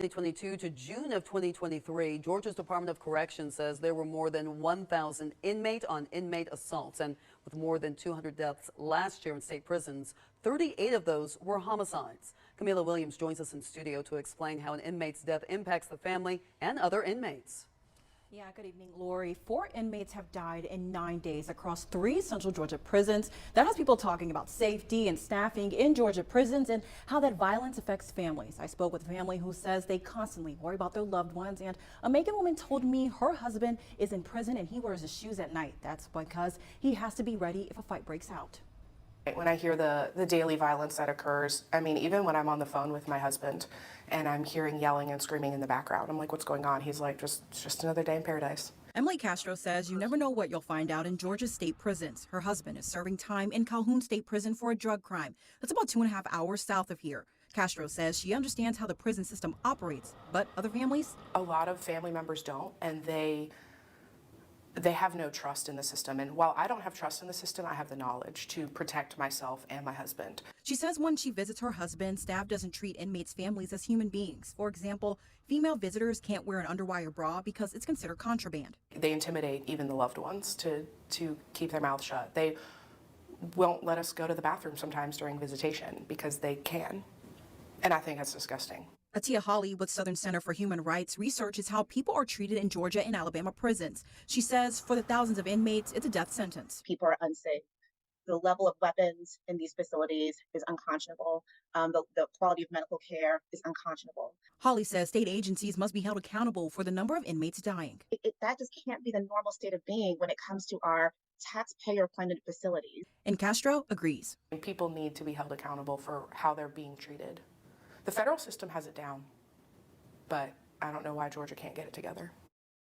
2022 to June of 2023, Georgia's Department of Corrections says there were more than 1,000 inmate-on-inmate assaults, and with more than 200 deaths last year in state prisons, 38 of those were homicides. Camila Williams joins us in studio to explain how an inmate's death impacts the family and other inmates. Yeah, good evening, Lori. 4 inmates have died in 9 days across 3 central Georgia prisons. That has people talking about safety and staffing in Georgia prisons and how that violence affects families. I spoke with a family who says they constantly worry about their loved ones, and a Macon woman told me her husband is in prison and he wears his shoes at night. That's because he has to be ready if a fight breaks out. When I hear the daily violence that occurs, I mean, even when I'm on the phone with my husband and I'm hearing yelling and screaming in the background, I'm like, what's going on? He's like, it's just another day in paradise. Emily Castro says you never know what you'll find out in Georgia's state prisons. Her husband is serving time in Calhoun State Prison for a drug crime. That's about 2.5 hours south of here. Castro says she understands how the prison system operates, but other families? A lot of family members don't, and they have no trust in the system. And while I don't have trust in the system, I have the knowledge to protect myself and my husband. She says when she visits her husband, staff doesn't treat inmates' families as human beings. For example, female visitors can't wear an underwire bra because it's considered contraband. They intimidate even the loved ones to keep their mouths shut. They won't let us go to the bathroom sometimes during visitation because they can. And I think that's disgusting. Atia Hawley with Southern Center for Human Rights researches how people are treated in Georgia and Alabama prisons. She says for the thousands of inmates, it's a death sentence. People are unsafe. The level of weapons in these facilities is unconscionable. The quality of medical care is unconscionable. Hawley says state agencies must be held accountable for the number of inmates dying. That just can't be the normal state of being when it comes to our taxpayer-funded facilities. And Castro agrees. People need to be held accountable for how they're being treated. The federal system has it down, but I don't know why Georgia can't get it together.